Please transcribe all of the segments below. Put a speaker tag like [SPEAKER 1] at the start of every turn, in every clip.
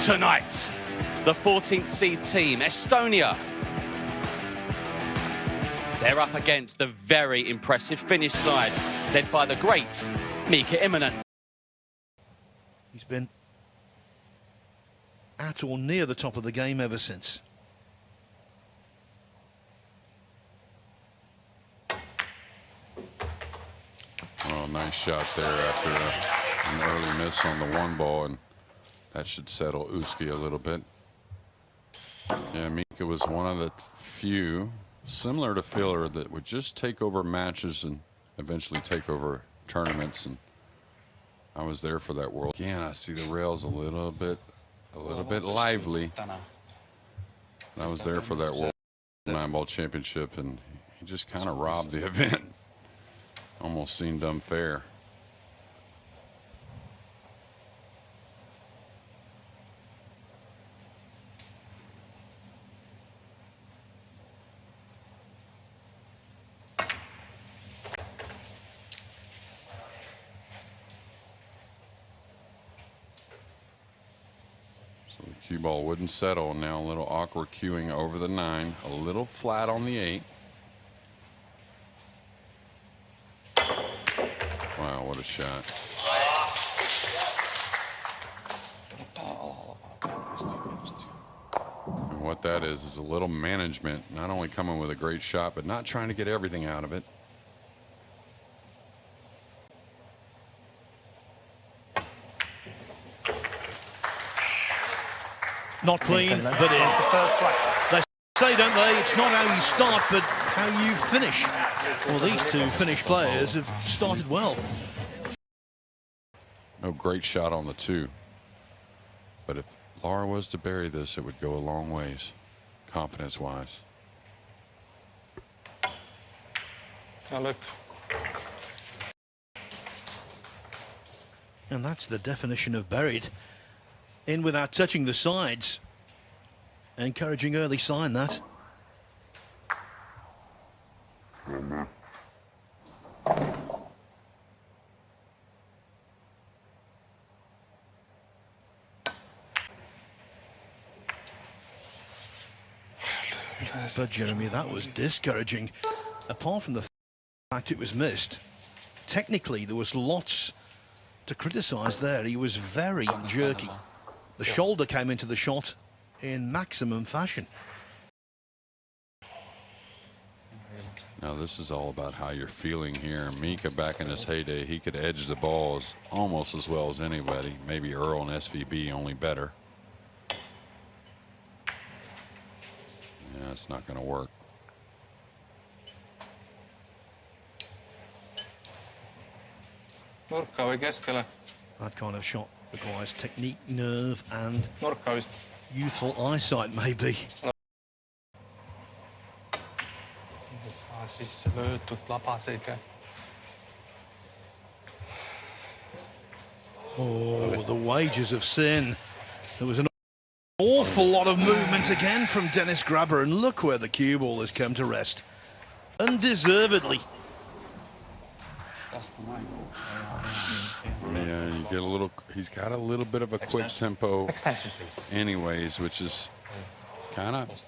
[SPEAKER 1] tonight. The 14th seed team, Estonia. They're up against the very impressive Finnish side, led by the great Mika Immonen.
[SPEAKER 2] He's been at or near the top of the game ever since.
[SPEAKER 3] Oh, nice shot there after an early miss on the one ball, and that should settle Uski a little bit. Yeah, Mika was one of the few, similar to Filler, that would just take over matches and eventually take over tournaments, and I was there for that world. Again, I see the rails a little bit lively. I was there for that World 9-Ball Championship, and he just kind of robbed the event. Almost seemed unfair. So the cue ball wouldn't settle. Now a little awkward cueing over the 9, a little flat on the 8. Wow, what a shot. And what that is a little management, not only coming with a great shot, but not trying to get everything out of it.
[SPEAKER 2] Not clean, but they say, don't they, it's not how you start, but how you finish. Well, these two Finnish players have started well.
[SPEAKER 3] No great shot on the 2. But if Laura was to bury this, it would go a long ways, confidence-wise.
[SPEAKER 2] And that's the definition of buried. In without touching the sides. Encouraging early sign, that. But Jeremy, that was discouraging. Apart from the fact it was missed, technically there was lots to criticise there. He was very jerky. The shoulder came into the shot in maximum fashion.
[SPEAKER 3] Now this is all about how you're feeling here. Mika, back in his heyday, he could edge the balls almost as well as anybody. Maybe Earl and SVB, only better. Yeah, it's not going to work.
[SPEAKER 2] That kind of shot requires technique, nerve, and youthful eyesight, maybe. Oh, the wages of sin. There was an awful lot of movement again from Dennis Grabber, and look where the cue ball has come to rest. Undeservedly.
[SPEAKER 3] Yeah, you get a little, he's got a little bit of a quick tempo anyways, which is kind of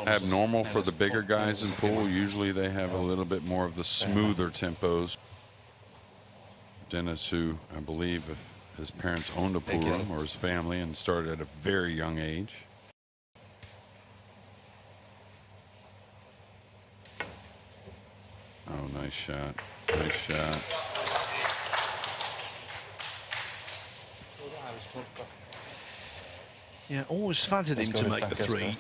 [SPEAKER 3] abnormal for the bigger guys in pool. Usually they have a little bit more of the smoother tempos. Dennis, who I believe his parents owned a pool room, or his family, and started at a very young age. Oh, nice shot. Nice shot.
[SPEAKER 2] Yeah, always fancied him to make the 3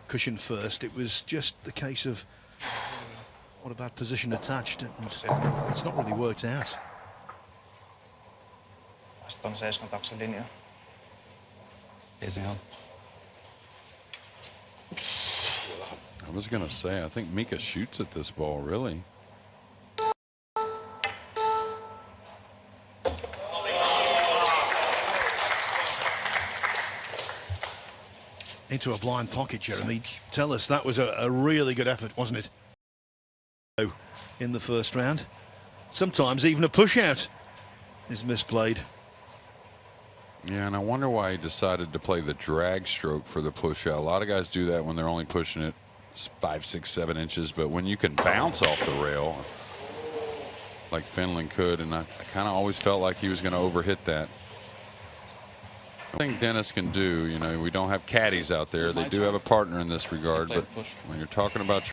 [SPEAKER 2] cushion first. It was just the case of what about position attached, and it's not really worked out.
[SPEAKER 3] I was going to say, I think Mika shoots at this ball, really.
[SPEAKER 2] Into a blind pocket, Jeremy. Tell us, that was a really good effort, wasn't it? In the first round. Sometimes even a push out is misplayed.
[SPEAKER 3] Yeah, and I wonder why he decided to play the drag stroke for the push out. A lot of guys do that when they're only pushing it 5, 6, 7 inches, but when you can bounce off the rail like Finland could, and I kind of always felt like he was going to overhit that. I think Dennis can do, you know, we don't have caddies out there. They do have a partner in this regard, but when you're talking about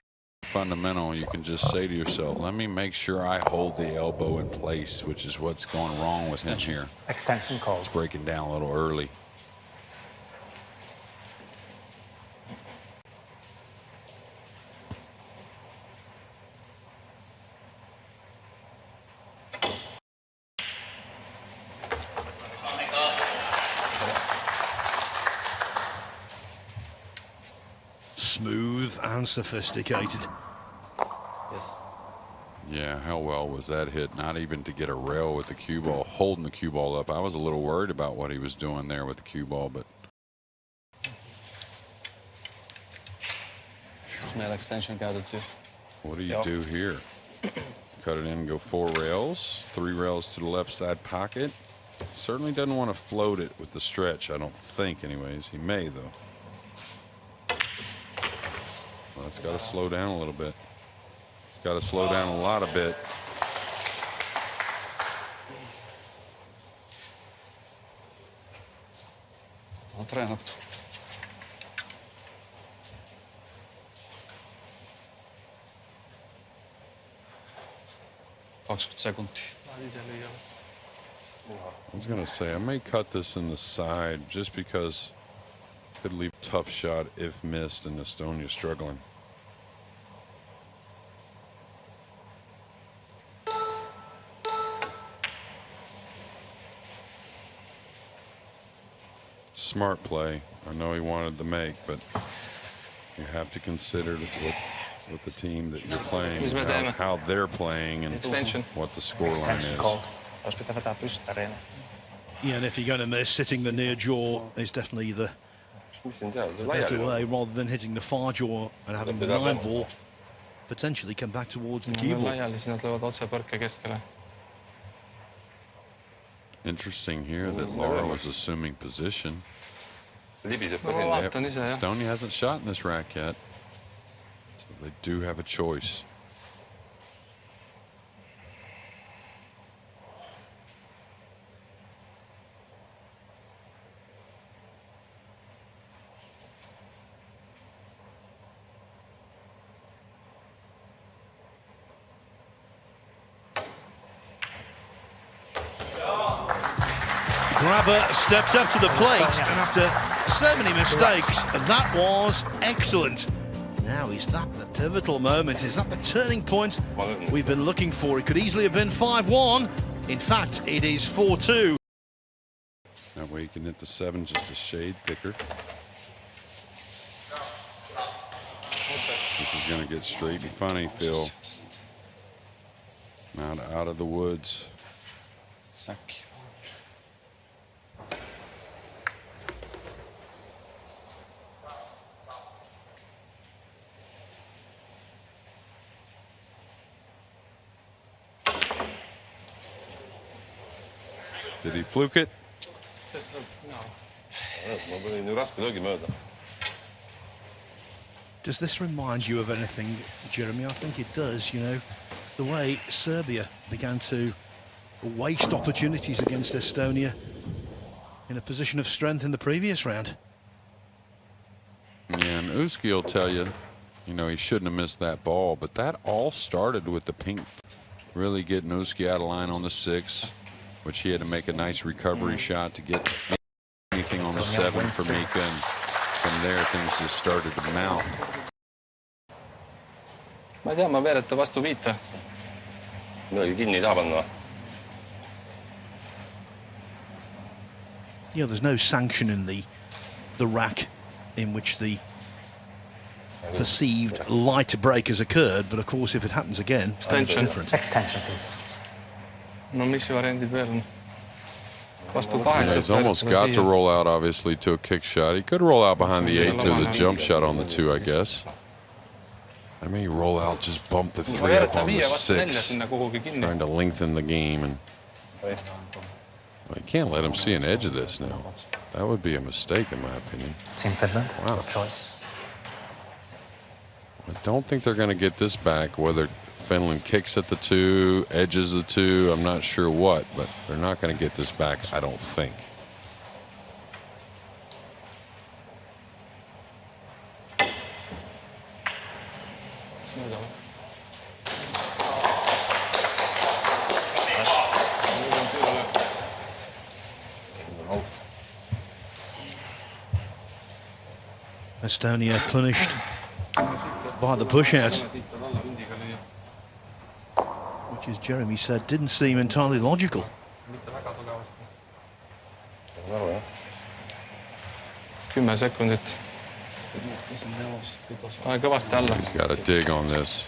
[SPEAKER 3] fundamental, you can just say to yourself, let me make sure I hold the elbow in place, which is what's going wrong with him here.
[SPEAKER 4] Extension called.
[SPEAKER 3] It's breaking down a little early.
[SPEAKER 2] Smooth and sophisticated.
[SPEAKER 4] Yes.
[SPEAKER 3] Yeah, how well was that hit? Not even to get a rail with the cue ball, holding the cue ball up. I was a little worried about what he was doing there with the cue ball, but.
[SPEAKER 4] Extension käytetty.
[SPEAKER 3] What do you do here? Cut it in and go 4 rails, 3 rails to the left side pocket. Certainly doesn't want to float it with the stretch, I don't think anyways. He may though. Well, it's got to slow down a little bit. It's got to slow down a lot a bit.
[SPEAKER 4] On treenattu. Sekuntia.
[SPEAKER 3] I was going to say, I may cut this in the side just because it could leave a tough shot if missed and Estonia struggling. Smart play. I know he wanted to make, but you have to consider with the team that you're playing, how they're playing, and what the scoreline is.
[SPEAKER 2] Yeah, and if you're going to miss, hitting the near jaw is definitely the better way, rather than hitting the far jaw and having the 9 ball potentially come back towards the cue ball.
[SPEAKER 3] Interesting here that Laura was assuming position. Estonia hasn't shot in this rack yet, so they do have a choice.
[SPEAKER 2] Grabber steps up to the plate, and after so many mistakes, that was excellent. Now, is that the pivotal moment? Is that the turning point we've been looking for? It could easily have been 5-1. In fact, it is 4-2.
[SPEAKER 3] That way you can hit the 7 just a shade thicker. This is going to get straight and funny, Phil. Not out of the woods.
[SPEAKER 4] Sack.
[SPEAKER 3] Did he fluke it?
[SPEAKER 2] Does this remind you of anything, Jeremy? I think it does, you know, the way Serbia began to waste opportunities against Estonia in a position of strength in the previous round.
[SPEAKER 3] Yeah, and Uski will tell you, you know, he shouldn't have missed that ball, but that all started with the pink really getting Uski out of line on the 6, which he had to make a nice recovery shot to get anything on the 7 for Mika, and from there things just started to mount.
[SPEAKER 4] Ma ei tea, ma veereta vastu 5.
[SPEAKER 5] Midagi kinni ei saa panna.
[SPEAKER 2] You know, there's no sanction in the rack in which the perceived light break has occurred, but of course if it happens again, it's different.
[SPEAKER 4] Extension, please. No mis variandid veel on? Vastu
[SPEAKER 3] Yeah,
[SPEAKER 4] 8.
[SPEAKER 3] he's almost got to roll out, obviously, to a kick shot. He could roll out behind the 8 to the jump shot on the 2, I guess. I mean, roll out, just bump the 3 up on the 6, trying to lengthen the game. And Well, you can't let him see an edge of this now. That would be a mistake, in my opinion.
[SPEAKER 6] Team Finland,
[SPEAKER 3] Wow.
[SPEAKER 6] your choice.
[SPEAKER 3] I don't think they're going to get this back, whether Finland kicks at the 2, edges the 2, I'm not sure what, but they're not going to get this back, I don't think.
[SPEAKER 2] Estonia punished by the push out, which, as Jeremy said, didn't seem entirely logical.
[SPEAKER 5] Aru, jah?
[SPEAKER 4] 10 sekundit. Pane kõvasti alla.
[SPEAKER 3] He's got a dig on this.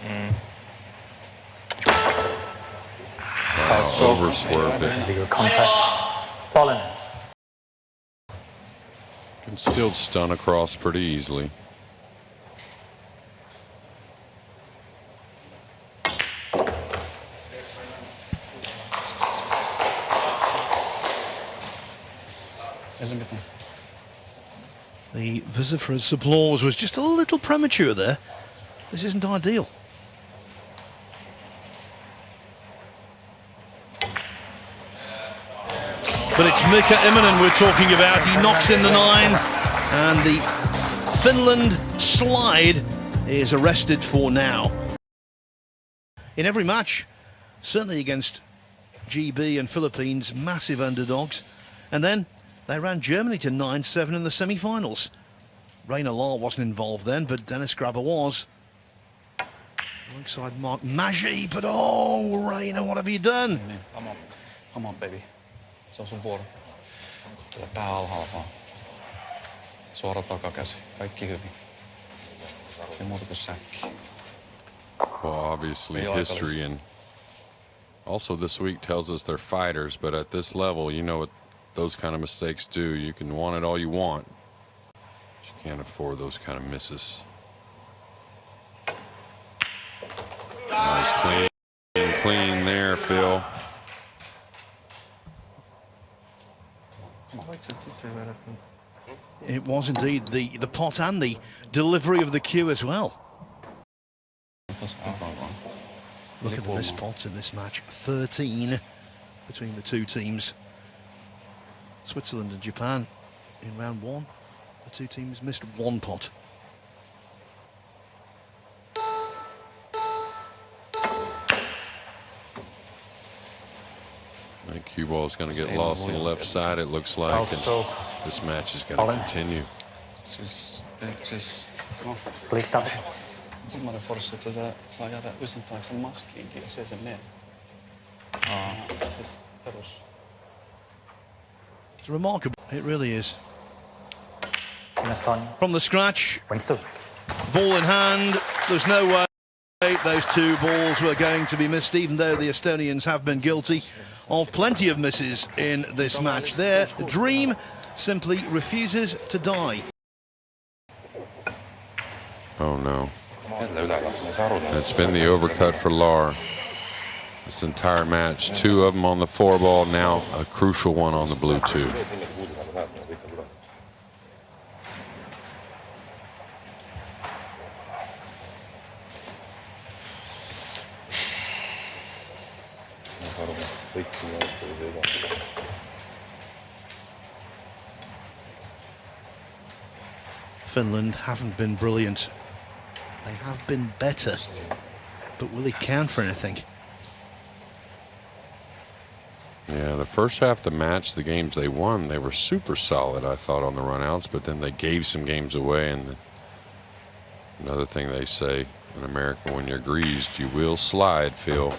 [SPEAKER 3] Overswerved it.
[SPEAKER 6] Legal contact. Ball in it.
[SPEAKER 3] Can still stun across pretty easily.
[SPEAKER 2] The vociferous applause was just a little premature there. This isn't ideal. But it's Mika Immonen we're talking about. He knocks in the 9, and the Finland slide is arrested for now. In every match, certainly against GB and Philippines, massive underdogs. And then they ran Germany to 9-7 in the semi-finals. Rainer Lahr wasn't involved then, but Dennis Grabber was. Alongside Mark Maggi, but oh, Rainer, what have you done?
[SPEAKER 7] Come on, baby. Se on sun vuoro. Tule pää alhaalla vaan. Suora takakäsi. Kaikki hyvin. Se muuta kuin säkki.
[SPEAKER 3] Well, obviously history and also this week tells us they're fighters, but at this level, you know what those kind of mistakes do. You can want it all you want, but you can't afford those kind of misses. Nice clean there, Phil.
[SPEAKER 2] It was indeed the pot and the delivery of the cue as well. Look at the missed pots in this match. 13 between the two teams. Switzerland and Japan in round 1. The two teams missed 1 pot.
[SPEAKER 3] I think cue ball is going to get lost on the left side, it looks like. And this match is going to continue.
[SPEAKER 6] Please stop.
[SPEAKER 7] Semmoinen forssi, että sä saa jäädä ysintääkseen maskiinkin ja se menee. Siis perus.
[SPEAKER 2] It's remarkable. It really is.
[SPEAKER 6] Team Estonia.
[SPEAKER 2] From the scratch,
[SPEAKER 6] Wins two.
[SPEAKER 2] ball in hand. There's no way those two balls were going to be missed, even though the Estonians have been guilty of plenty of misses in this match. Their dream simply refuses to die.
[SPEAKER 3] Oh no. It's been the overcut for Lahr this entire match. 2 of them on the 4 ball, now a crucial one on the blue 2.
[SPEAKER 2] Finland haven't been brilliant. They have been better. But will it count for anything?
[SPEAKER 3] Yeah, the first half of the match, the games they won, they were super solid, I thought, on the runouts, but then they gave some games away. And another thing they say in America, when you're greased, you will slide, Phil.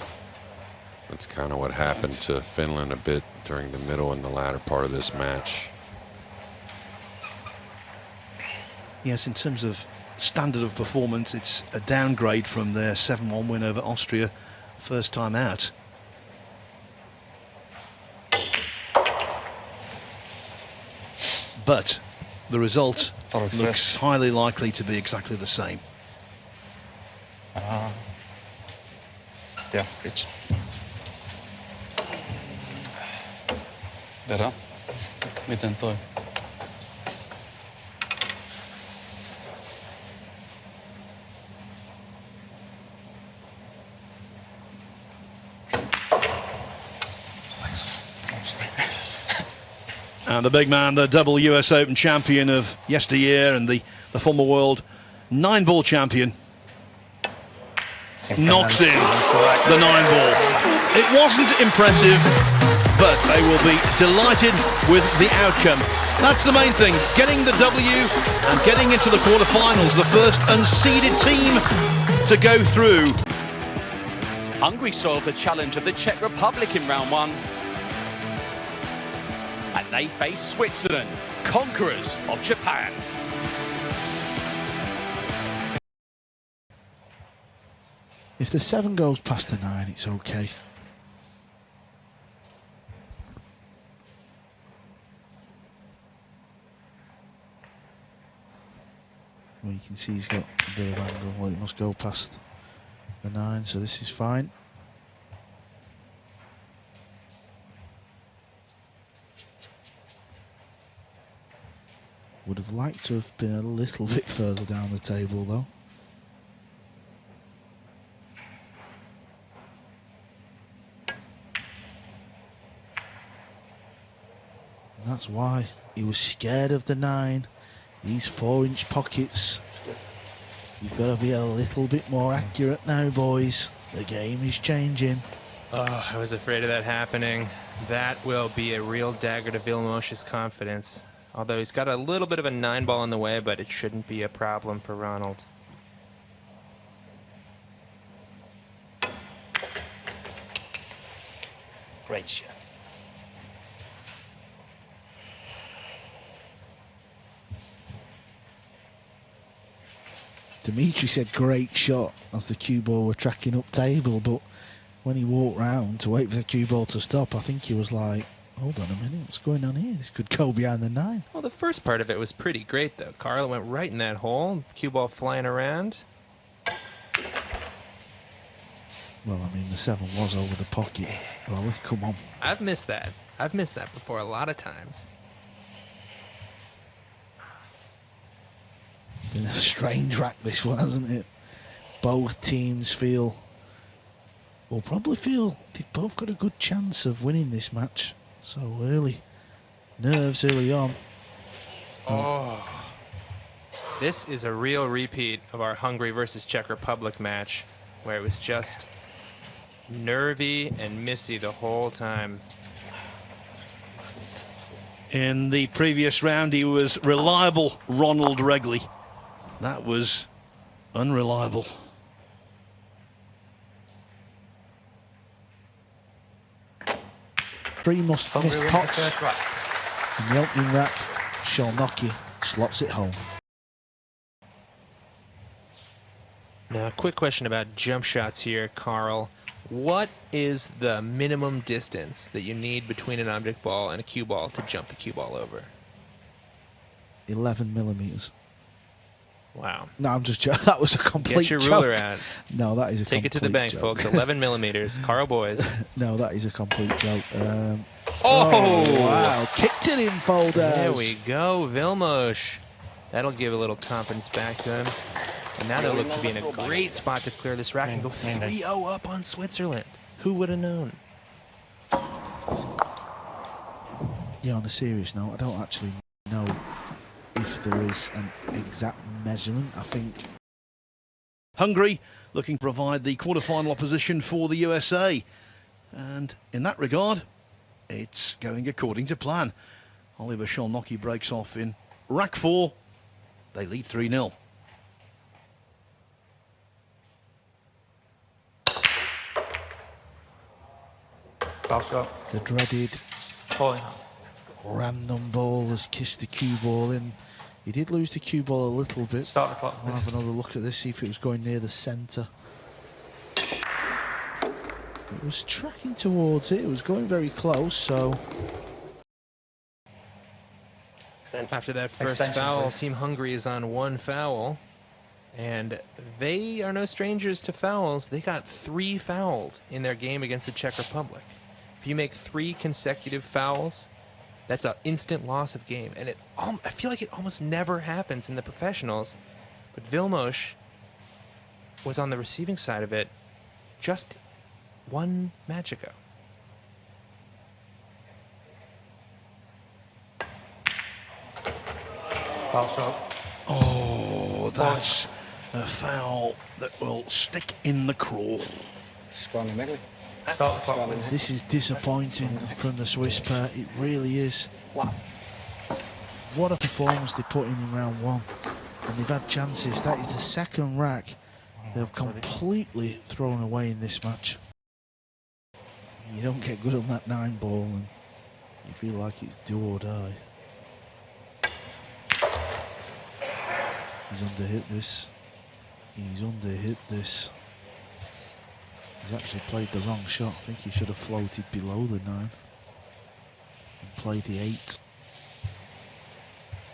[SPEAKER 3] That's kind of what happened to Finland a bit during the middle and the latter part of this match.
[SPEAKER 2] Yes, in terms of standard of performance, it's a downgrade from their 7-1 win over Austria first time out. But the result looks highly likely to be exactly the same.
[SPEAKER 7] Yeah, it's Vera, miten toi?
[SPEAKER 2] And the big man, the double US Open champion of yesteryear and the former world 9-ball champion, knocks in the 9-ball. It wasn't impressive, but they will be delighted with the outcome. That's the main thing, getting the W and getting into the quarterfinals, the first unseeded team to go through.
[SPEAKER 1] Hungary solved the challenge of the Czech Republic in round 1. And they face Switzerland, conquerors of Japan.
[SPEAKER 8] If the 7 goes past the 9, it's okay. Well, you can see he's got a bit of angle. Well, it must go past the 9, so this is fine. Would have liked to have been a little bit further down the table, though. And that's why he was scared of the 9. These 4-inch pockets. You've got to be a little bit more accurate now, boys. The game is changing.
[SPEAKER 9] Oh, I was afraid of that happening. That will be a real dagger to Vilmos's confidence. Although he's got a little bit of a 9-ball in the way, but it shouldn't be a problem for Ronald.
[SPEAKER 6] Great shot.
[SPEAKER 8] Dimitri said great shot as the cue ball were tracking up table, but when he walked round to wait for the cue ball to stop, I think he was like, hold on a minute, what's going on here? This could go behind the 9.
[SPEAKER 9] Well, the first part of it was pretty great, though. Carl went right in that hole, cue ball flying around.
[SPEAKER 8] Well, I mean, the 7 was over the pocket. Well, come on.
[SPEAKER 9] I've missed that. I've missed that before a lot of times.
[SPEAKER 8] Been a strange rack, this one, hasn't it? Both teams feel, will probably feel they've both got a good chance of winning this match so early. Nerves early on.
[SPEAKER 9] Oh. This is a real repeat of our Hungary versus Czech Republic match, where it was just nervy and missy the whole time.
[SPEAKER 2] In the previous round, he was reliable, Ronald Wrigley. That was unreliable.
[SPEAKER 8] Three missed pots. And the opening rack, Sholnocki slots it home.
[SPEAKER 9] Now, a quick question about jump shots here, Carl. What is the minimum distance that you need between an object ball and a cue ball to jump the cue ball over?
[SPEAKER 8] 11 millimeters.
[SPEAKER 9] Wow.
[SPEAKER 8] No, I'm just joking. That was a complete joke.
[SPEAKER 9] Get your ruler out.
[SPEAKER 8] No, that is a complete joke.
[SPEAKER 9] Take it to the bank, folks. 11 millimeters. Carl Boys.
[SPEAKER 8] No, that is a complete joke.
[SPEAKER 9] Oh,
[SPEAKER 8] wow. Kicked it in, folders.
[SPEAKER 9] There we go. Vilmos. That'll give a little confidence back to him. And now they'll look to be in a great spot to clear this rack and go 3-0 up on Switzerland. Who would have known?
[SPEAKER 8] Yeah, on a serious note, I don't actually know if there is an exact measurement. I think
[SPEAKER 2] Hungary looking to provide the quarter-final opposition for the USA. And in that regard, it's going according to plan. Oliver Sholnocki breaks off in rack 4. They lead 3-0.
[SPEAKER 8] the dreaded random ball has kissed the cue ball in. He did lose the cue ball a little bit.
[SPEAKER 6] Start the clock.
[SPEAKER 8] I'll have another look at this, see if it was going near the centre. It was tracking towards it. It was going very close, so...
[SPEAKER 9] After that first foul, Team Hungary is on 1 foul. And they are no strangers to fouls. They got 3 fouled in their game against the Czech Republic. If you make 3 consecutive fouls, That's an instant loss of game. And I feel like it almost never happens in the professionals. But Vilmos was on the receiving side of it just one match ago.
[SPEAKER 2] Oh, that's a foul that will stick in the craw.
[SPEAKER 8] This is disappointing from the Swiss pair. It really is. What a performance they put in round one. And they've had chances. That is the second rack they've completely thrown away in this match. You don't get good on that 9 ball and you feel like it's do or die. He's underhit this. He's underhit this. He's actually played the wrong shot. I think he should have floated below the 9 and played the 8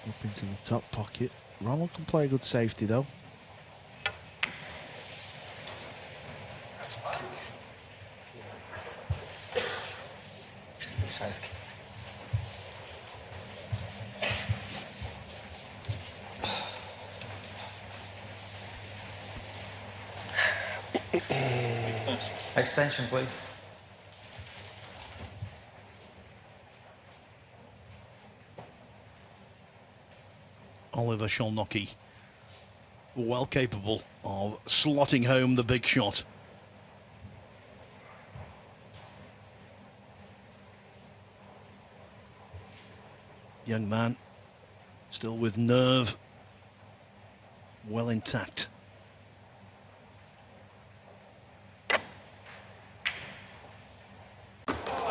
[SPEAKER 8] up into the top pocket. Rommel can play a good safety though.
[SPEAKER 6] Extension, please.
[SPEAKER 2] Oliver Szolnocki, well capable of slotting home the big shot. Young man, still with nerve, well intact.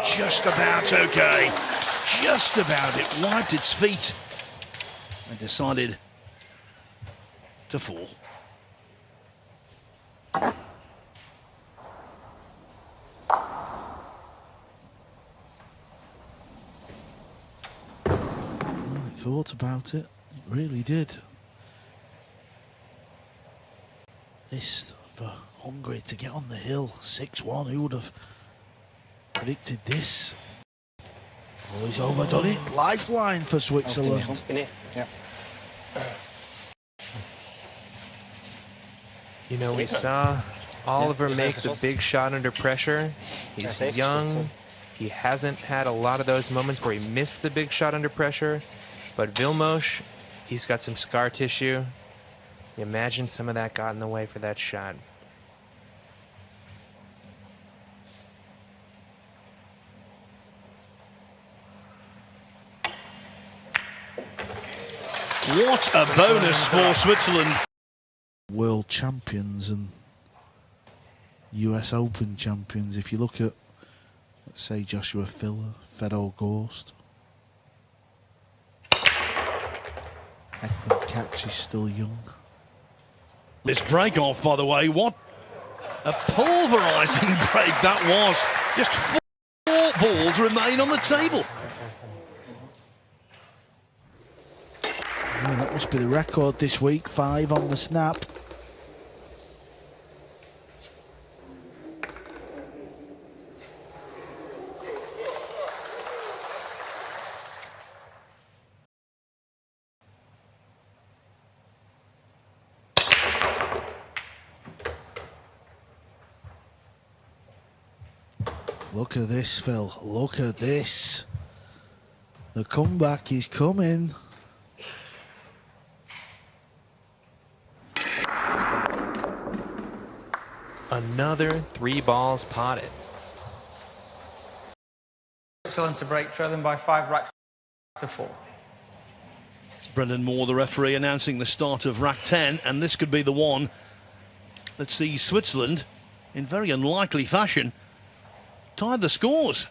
[SPEAKER 2] Just about okay. Just about. It wiped its feet and decided to fall.
[SPEAKER 8] It thought about it. It really did. This for Hungary to get on the hill 6-1. Who would have predicted this? Oh, he's overdone it. Lifeline for Switzerland.
[SPEAKER 9] You know, we saw Oliver make the big shot under pressure. He's young. He hasn't had a lot of those moments where he missed the big shot under pressure. But Vilmos, he's got some scar tissue. You imagine some of that got in the way for that shot.
[SPEAKER 2] What a bonus for Switzerland.
[SPEAKER 8] World champions and US Open champions. If you look at, let's say, Joshua Filler, Fedor Gorst. Ekman Catch is still young.
[SPEAKER 2] This break off, by the way, what a pulverizing break that was. Just 4 balls remain on the table.
[SPEAKER 8] Yeah, that must be the record this week. 5 on the snap. Look at this, Phil. Look at this. The comeback is coming.
[SPEAKER 9] Another 3 balls potted.
[SPEAKER 10] Excellent to break, trailing by 5 racks to 4.
[SPEAKER 2] Brendan Moore, the referee, announcing the start of rack 10, and this could be the one that sees Switzerland, in very unlikely fashion, tie the scores.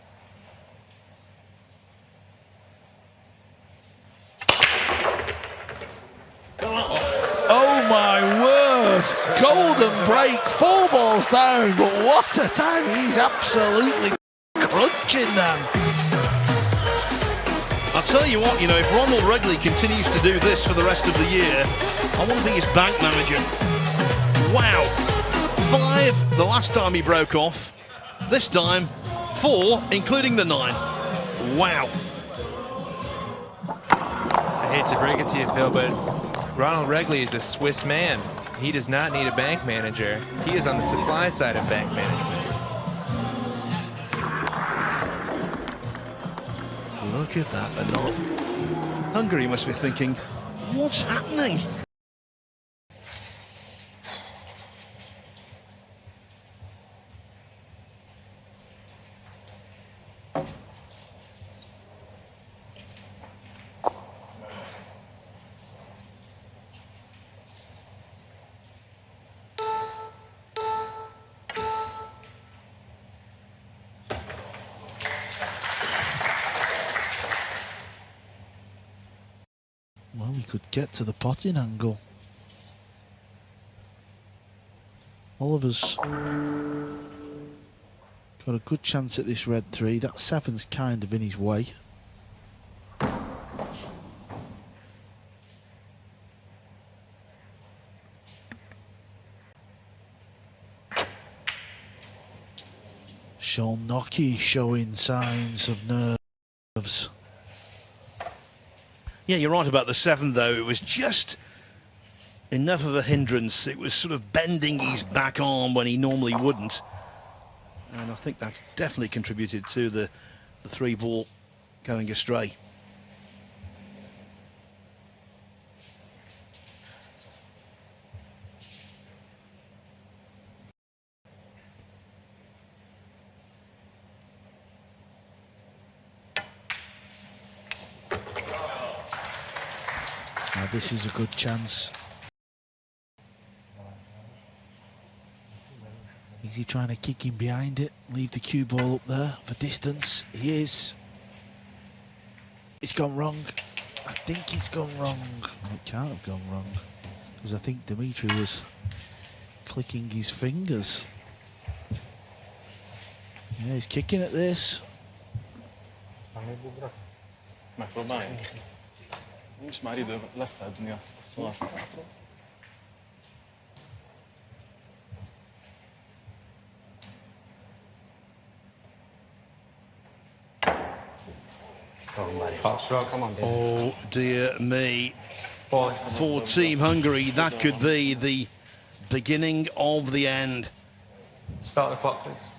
[SPEAKER 8] Oh my word! Golden break, 4 balls down, but what a time! He's absolutely crunching them.
[SPEAKER 2] I'll tell you what, you know, if Ronald Wrigley continues to do this for the rest of the year, I want to be his bank manager. Wow. 5 the last time he broke off. This time, 4, including the 9. Wow.
[SPEAKER 9] hate to break it to you, Phil, but Ronald Regley is a Swiss man. He does not need a bank manager. He is on the supply side of bank management.
[SPEAKER 2] Look at that, they're not. Hungary must be thinking, what's happening?
[SPEAKER 8] Well, he could get to the potting angle. Oliver's got a good chance at this red 3. That 7's kind of in his way. Sean Nocky showing signs of nerves.
[SPEAKER 2] Yeah, you're right about the 7, though. It was just enough of a hindrance. It was sort of bending his back arm when he normally wouldn't. And I think that's definitely contributed to the 3 ball going astray.
[SPEAKER 8] Now this is a good chance. Is he trying to kick him behind it? Leave the cue ball up there for distance. He is. It's gone wrong. I think it's gone wrong. Well, it can't have gone wrong, because I think Dimitri was clicking his fingers. Yeah, he's kicking at this.
[SPEAKER 4] Nincs már idő leszedni azt a szart.
[SPEAKER 2] Oh dear me. For Team Hungary, that could be the beginning of the end.
[SPEAKER 10] Start the clock, please.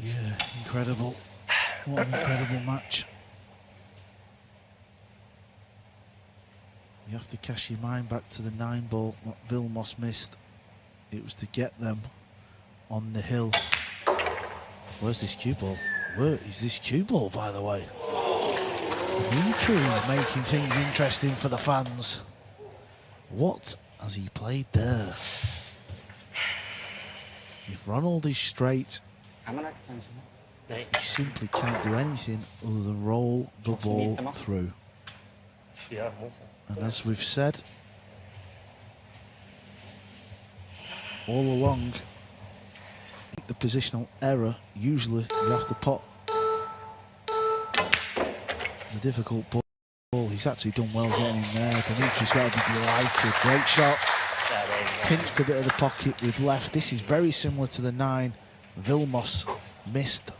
[SPEAKER 8] Yeah, incredible. What an incredible match. You have to cast your mind back to the 9 ball that Vilmos missed. It was to get them on the hill. Where's this cue ball? Where is this cue ball, by the way? Dimitri making things interesting for the fans. What has he played there? If Ronald is straight, he simply can't do anything other than roll the ball through. And as we've said all along, the positional error, usually you have to pot the difficult ball. He's actually done well getting in there. Dimitri's got to be delighted. Great shot. Pinched a bit of the pocket with left. This is very similar to the 9 Vilmos missed.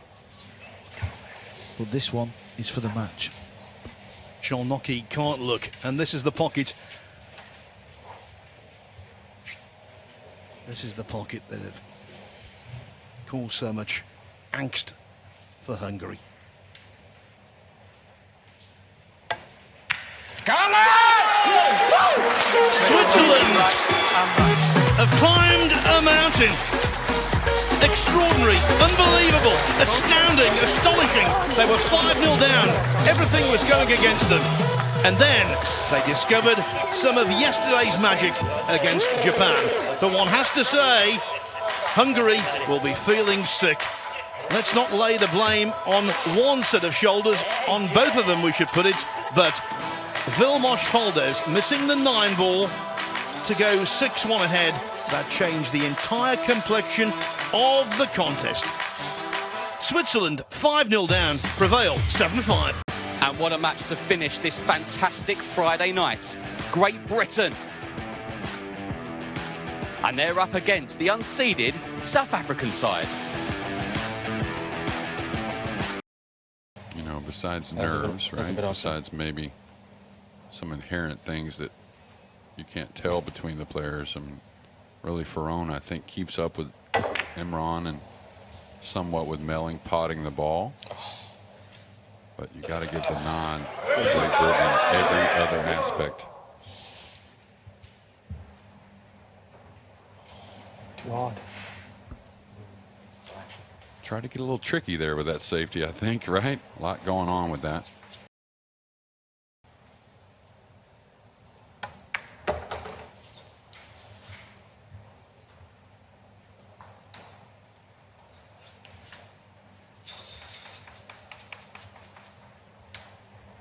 [SPEAKER 8] But this one is for the match.
[SPEAKER 2] Sholnoki can't look, and this is the pocket. This is the pocket that have caused so much angst for Hungary. Switzerland have climbed a mountain. Extraordinary, unbelievable, astounding, astonishing. They were 5-0 down. Everything was going against them. And then they discovered some of yesterday's magic against Japan. So one has to say, Hungary will be feeling sick. Let's not lay the blame on one set of shoulders, on both of them we should put it, but Vilmos Faldes missing the 9 ball to go 6-1 ahead. That changed the entire complexion of the contest. Switzerland 5-0 down, prevail 7-5.
[SPEAKER 1] And what a match to finish this fantastic Friday night. Great Britain. And they're up against the unseeded South African side.
[SPEAKER 3] besides
[SPEAKER 5] That's a bit-
[SPEAKER 3] nerves,
[SPEAKER 5] that's a
[SPEAKER 3] right?
[SPEAKER 5] bit awesome.
[SPEAKER 3] Besides maybe some inherent things that you can't tell between the players. And really, Ferrone, I think, keeps up with Imran and somewhat with Melling potting the ball. But you got to give the nod to Great Britain in every other aspect.
[SPEAKER 5] Too hard.
[SPEAKER 3] Try to get a little tricky there with that safety, I think, right? A lot going on with that.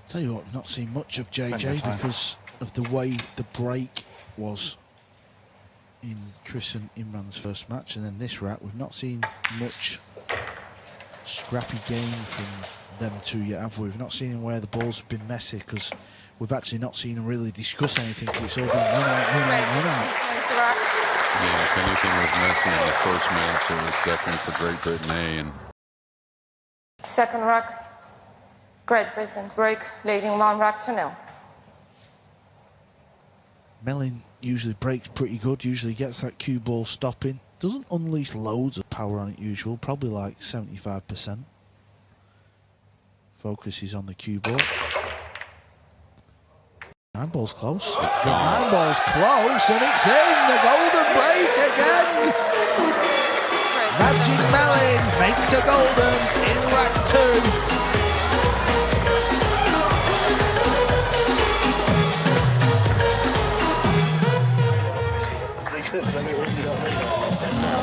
[SPEAKER 8] Tell you what, I've not seen much of JJ because of the way the break was in Chris and Imran's first match, and then this rack, we've not seen much scrappy game from them two yet, have we? We've not seen where the balls have been messy, because we've actually not seen them really discuss anything. It's all been run out, run out, run out.
[SPEAKER 3] Yeah, if anything was messy in the first match, it was definitely for Great Britain A. And
[SPEAKER 11] Second rack, Great Britain break, leading 1 rack to 0.
[SPEAKER 8] Mellin usually breaks pretty good, usually gets that cue ball stopping. Doesn't unleash loads of power on it usual, probably like 75%. Focuses on the cue ball. 9 ball's close.
[SPEAKER 3] It's
[SPEAKER 8] the 9 ball's close, and it's in! The golden break again! Magic Mellin makes a golden in rack 2.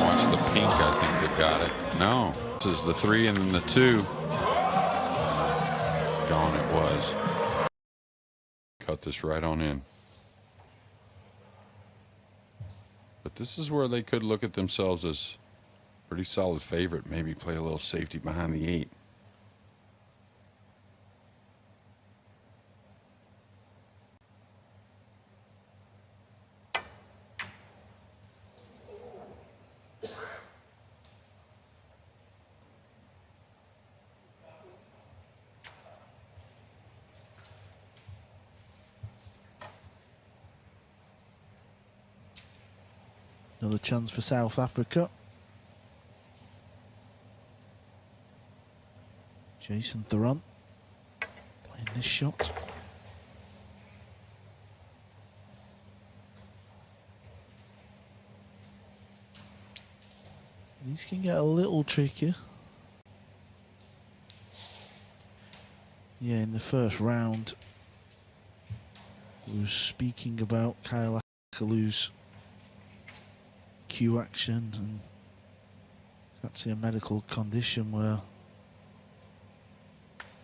[SPEAKER 3] watch the pink, I think that got it. No, this is the 3 and then the 2. Gone it was. Cut this right on in. But this is where they could look at themselves as pretty solid favorite, maybe play a little safety behind the 8.
[SPEAKER 8] Another chance for South Africa. Jason Theron playing this shot. These can get a little trickier. Yeah, in the first round, we were speaking about Kyle Akalu's cue action, and it's actually a medical condition where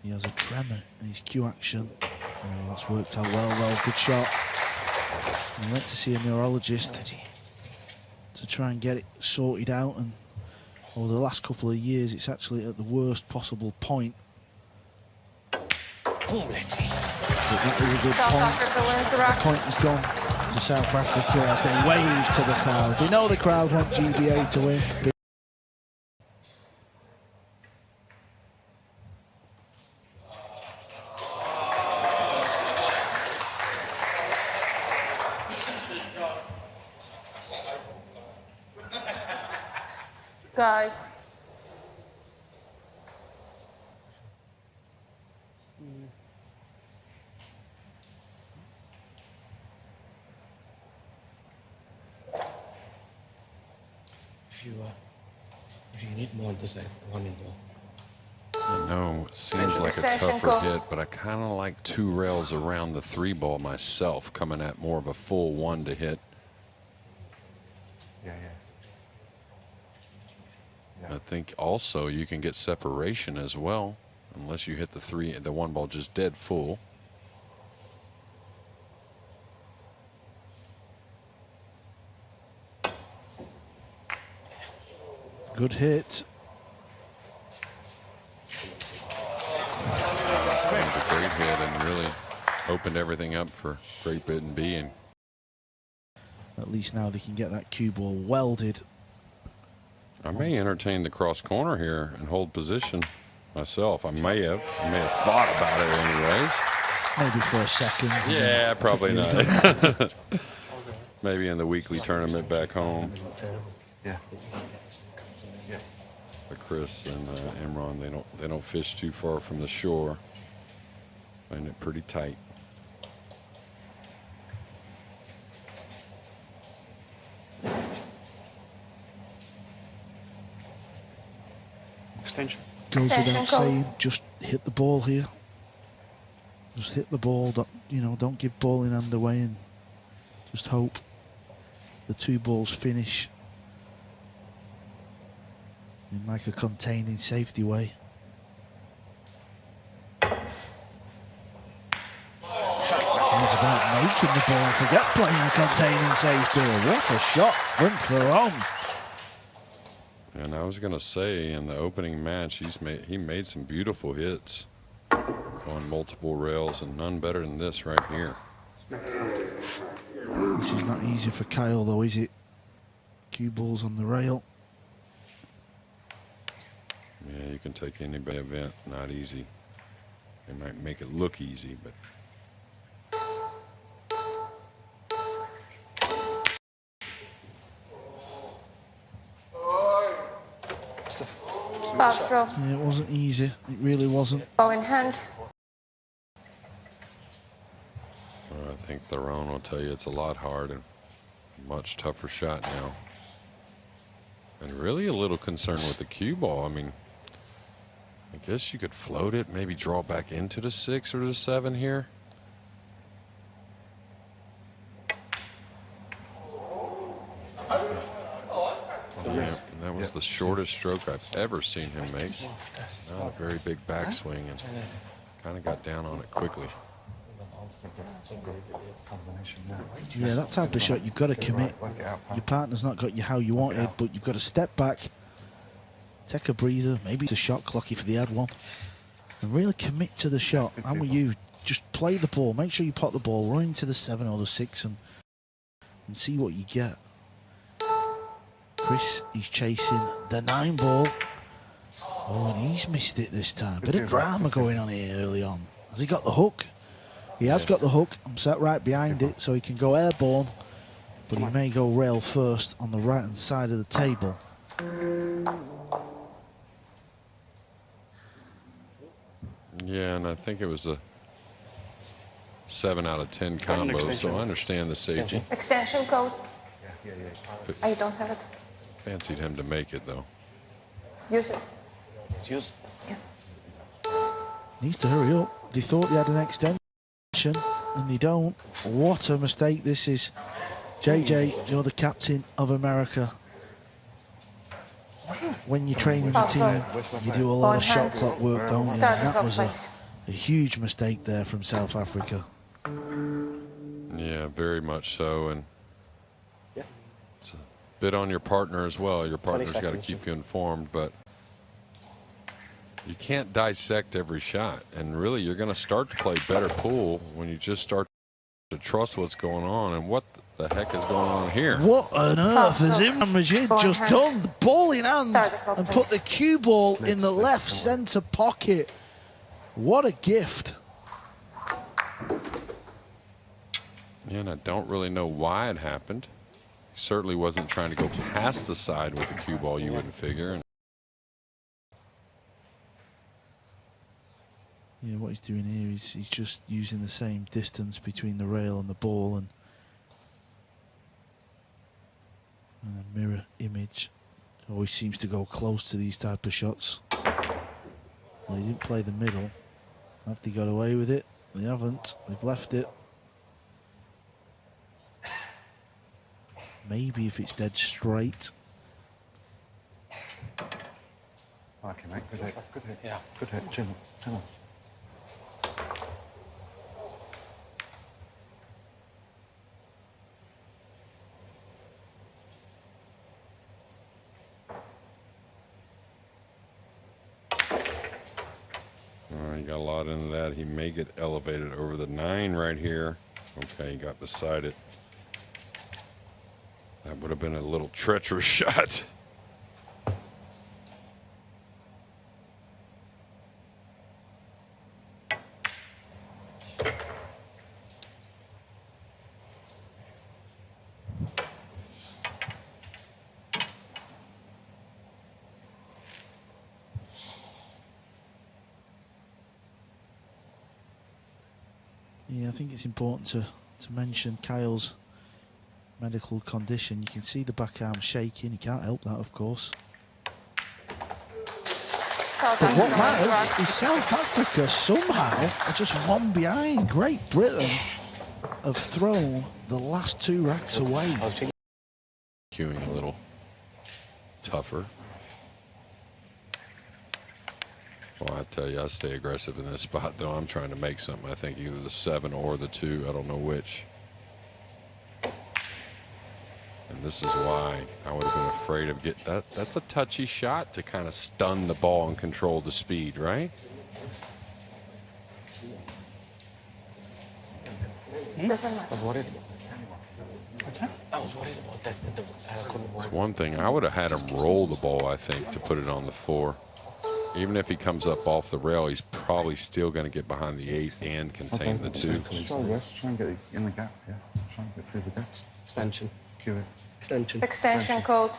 [SPEAKER 8] he has a tremor in his cue action. Oh, that's worked out well, good shot. I went to see a neurologist to try and get it sorted out, and over the last couple of years it's actually at the worst possible point. That was a good
[SPEAKER 11] South
[SPEAKER 8] point.
[SPEAKER 11] Africa wins the
[SPEAKER 8] The
[SPEAKER 11] rack.
[SPEAKER 8] point has gone to South Africa as they wave to the crowd. They know the crowd want GBA to win.
[SPEAKER 11] Guys,
[SPEAKER 5] If you need more, just like 1 indoor.
[SPEAKER 3] I know it seems like a
[SPEAKER 11] Extension
[SPEAKER 3] tougher
[SPEAKER 11] goal.
[SPEAKER 3] hit, but I kind of like 2 rails around the 3 ball myself, coming at more of a full 1 to hit.
[SPEAKER 12] Yeah.
[SPEAKER 3] I think also you can get separation as well, unless you hit the 1 ball just dead full.
[SPEAKER 8] Good hit.
[SPEAKER 3] It was a great hit and really opened everything up for Great Britain B. And
[SPEAKER 8] At least now they can get that cue ball welded.
[SPEAKER 3] I may entertain the cross corner here and hold position. myself. I may have thought about it anyways.
[SPEAKER 8] Maybe for a second.
[SPEAKER 3] Yeah, probably not. Maybe in the weekly tournament back home.
[SPEAKER 5] Yeah.
[SPEAKER 3] But Chris and Imran, they don't fish too far from the shore. Playing it pretty tight.
[SPEAKER 2] Extension.
[SPEAKER 8] Goes
[SPEAKER 11] Extension
[SPEAKER 8] without
[SPEAKER 11] call.
[SPEAKER 8] saying, just hit the ball here. Just hit the ball. Don't give ball in hand away, and just hope the two balls finish in like a containing safety way. He's about making the ball. Forget playing a containing safety. What a shot from Theron.
[SPEAKER 3] And I was gonna say in the opening match, he made some beautiful hits on multiple rails, and none better than this right here.
[SPEAKER 8] This is not easy for Kyle though, is it? Cue balls on the rail.
[SPEAKER 3] Yeah, you can take any big event, not easy. They might make it look easy, but
[SPEAKER 11] Ball throw.
[SPEAKER 8] Yeah, it wasn't easy. It really wasn't.
[SPEAKER 11] Ball in hand.
[SPEAKER 3] I think Theron will tell you it's a lot hard and a much tougher shot now. And really a little concerned with the cue ball. I mean, I guess you could float it, maybe draw back into the 6 or the 7 here. Yeah, that was the shortest stroke I've ever seen him make. Not a very big backswing, and kind of got down on it quickly.
[SPEAKER 8] Yeah, that type of shot, you've got to commit. Your partner's not got you how you wanted, but you've got to step back, take a breather, maybe it's a shot clock if they had one, and really commit to the shot. And with you, just play the ball, make sure you pot the ball, run into the 7 or the 6 and see what you get. Chris, he's chasing the 9 ball. Oh, and he's missed it this time. Bit of drama going on here early on. Has he got the hook? He has got the hook. I'm sat right behind it, so he can go airborne, but he may go rail first on the right-hand side of the table.
[SPEAKER 3] Yeah, and I think it was a 7 out of 10 combo, so I understand the safety.
[SPEAKER 11] Extension code. I don't have it.
[SPEAKER 3] Fancied him to make it, though.
[SPEAKER 11] Use it.
[SPEAKER 2] It's used.
[SPEAKER 11] Yeah.
[SPEAKER 8] Needs to hurry up. They thought they had an extension, and they don't. What a mistake this is. JJ, you're the captain of America. When you're training the team, you do a lot of shot clock work, don't you? And that was a huge mistake there from South Africa.
[SPEAKER 3] Yeah, very much so, and it's a bit on your partner as well. Your partner's got to keep you informed, but you can't dissect every shot, and really you're going to start to play better pool when you just start to trust what's going on. And what the heck is going on here?
[SPEAKER 8] What on earth has Imran Majid just done? Ball in hand and put the cue ball in the left centre pocket. What a gift.
[SPEAKER 3] Yeah, and I don't really know why it happened. He certainly wasn't trying to go past the side with the cue ball, you wouldn't figure. And
[SPEAKER 8] yeah, what he's doing here is he's just using the same distance between the rail and the ball, and a mirror image. Always seems to go close to these type of shots. Well, he didn't play the middle. Have they got away with it? They haven't. They've left it. Maybe if it's dead straight.
[SPEAKER 5] Okay, mate. Good hit. Good hit. Yeah. Good hit. Chin up. Chin up.
[SPEAKER 3] he got a lot into that. He may get elevated over the 9 right here. Okay, he got beside it. That would have been a little treacherous shot.
[SPEAKER 8] Yeah, I think it's important to mention Kyle's medical condition. You can see the back arm shaking. He can't help that, of course. But what matters is South Africa somehow are just one behind. Great Britain have thrown the last 2 racks away.
[SPEAKER 3] Queuing a little tougher. Well, I tell you, I stay aggressive in this spot, though. I'm trying to make something. I think either the 7 or the 2. I don't know which. And this is why I would have been afraid of getting that. That's a touchy shot to kind of stun the ball and control the speed, right?
[SPEAKER 11] Doesn't matter.
[SPEAKER 7] I was worried. I was worried about that.
[SPEAKER 3] It's one thing. I would have had him roll the ball, I think, to put it on the floor. Even if he comes up off the rail, he's probably still going to get behind the 8 and contain the 2.
[SPEAKER 5] Try rest, try and get in the gap, yeah. Try and get through the gaps.
[SPEAKER 7] Extension.
[SPEAKER 5] Cue it.
[SPEAKER 7] Extension.
[SPEAKER 11] Extension code.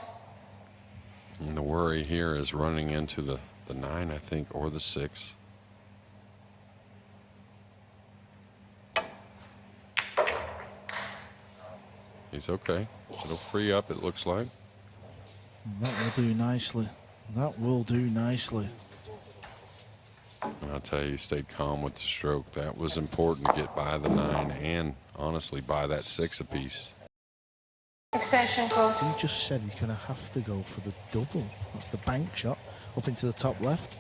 [SPEAKER 3] And the worry here is running into the 9, I think, or the 6. He's okay. It'll free up, it looks like.
[SPEAKER 8] That will do nicely. That will do nicely.
[SPEAKER 3] And I'll tell you, he stayed calm with the stroke. That was important to get by the 9 and, honestly, by that 6 apiece.
[SPEAKER 11] Extension code.
[SPEAKER 8] He just said he's going to have to go for the double. That's the bank shot up into the top left.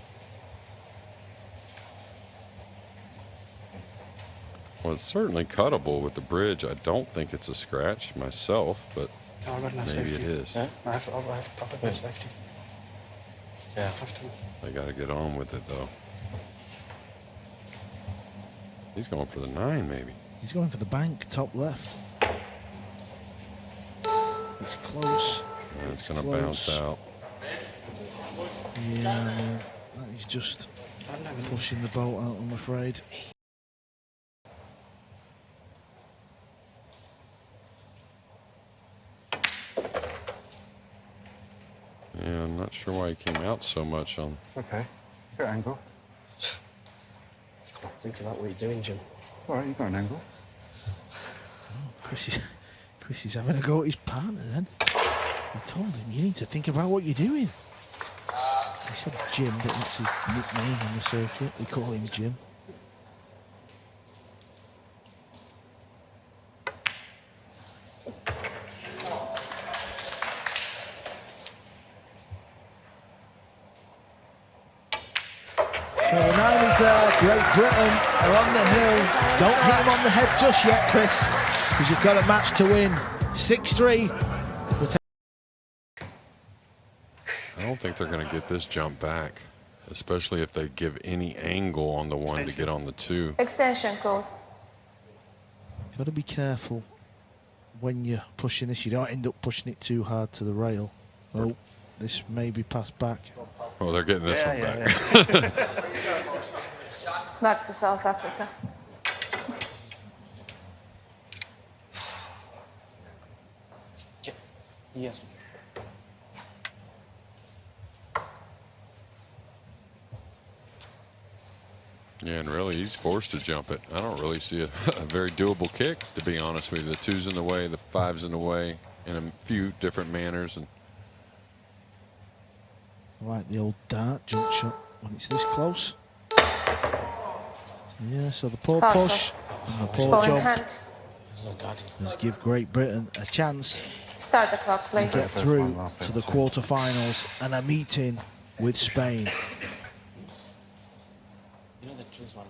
[SPEAKER 3] Well, it's certainly cuttable with the bridge. I don't think it's a scratch myself, but maybe it is.
[SPEAKER 7] Yeah, I have to go safety. Yeah, I have to.
[SPEAKER 3] They got to get on with it, though. He's going for the 9, maybe.
[SPEAKER 8] He's going for the bank, top left. It's close.
[SPEAKER 3] Yeah, it's going to bounce out.
[SPEAKER 8] Yeah, he's just pushing the boat out, I'm afraid.
[SPEAKER 3] Yeah, I'm not sure why he came out so much on.
[SPEAKER 5] It's okay. Good angle.
[SPEAKER 7] Think about what you're doing, Jim.
[SPEAKER 5] All right, you got an angle.
[SPEAKER 8] Oh, Chris is having a go at his partner then. I told him, you need to think about what you're doing. He said Jim, but that's his nickname on the circuit. They call him Jim. Well, the 9 is there. Great Britain are on the hill. Don't hit him on the head just yet, Chris, because you've got a match to win. 6-3.
[SPEAKER 3] I don't think they're going to get this jump back, especially if they give any angle on the 1 to get on the 2.
[SPEAKER 11] Extension code.
[SPEAKER 8] Got to be careful when you're pushing this. You don't end up pushing it too hard to the rail. Oh, this may be passed back.
[SPEAKER 3] Oh, they're getting this one back.
[SPEAKER 11] Back to South Africa.
[SPEAKER 7] Yes.
[SPEAKER 3] Yeah, and really, he's forced to jump it. I don't really see a very doable kick, to be honest with you. The 2's in the way, the 5's in the way, in a few different manners. And
[SPEAKER 8] I like the old dart jump shot when it's this close. Yeah, so the poor push and the poor jump has give Great Britain a chance
[SPEAKER 11] Start the clock,
[SPEAKER 8] to
[SPEAKER 11] please.
[SPEAKER 8] get through to the quarterfinals and a meeting with Spain.
[SPEAKER 7] You know the twins one?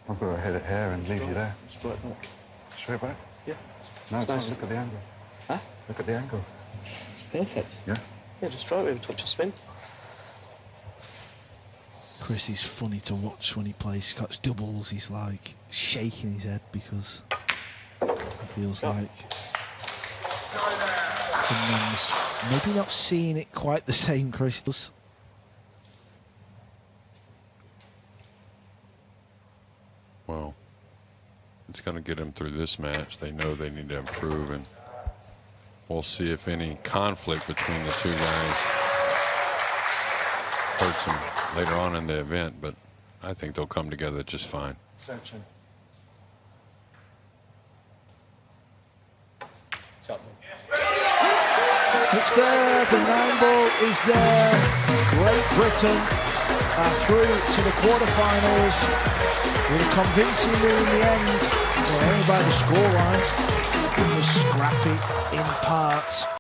[SPEAKER 5] I've got to head it here and leave you there.
[SPEAKER 7] Straight back.
[SPEAKER 5] Straight back?
[SPEAKER 7] Yeah.
[SPEAKER 5] No,
[SPEAKER 7] It's nice.
[SPEAKER 5] look at the angle.
[SPEAKER 7] Huh?
[SPEAKER 5] Look at the angle.
[SPEAKER 7] It's perfect.
[SPEAKER 5] Yeah?
[SPEAKER 7] Yeah, just straight with a touch of spin.
[SPEAKER 8] Chris is funny to watch when he plays Scotch doubles. He's like shaking his head because he feels like Finland's maybe not seeing it quite the same Chris does.
[SPEAKER 3] It's going to get them through this match. They know they need to improve, and we'll see if any conflict between the two guys hurts them later on in the event, but I think they'll come together just fine.
[SPEAKER 5] Searching.
[SPEAKER 8] It's there, the 9-ball is there. Great Britain are through to the quarterfinals with a convincing win in the end. Only by the scoreline. It was scrappy in parts.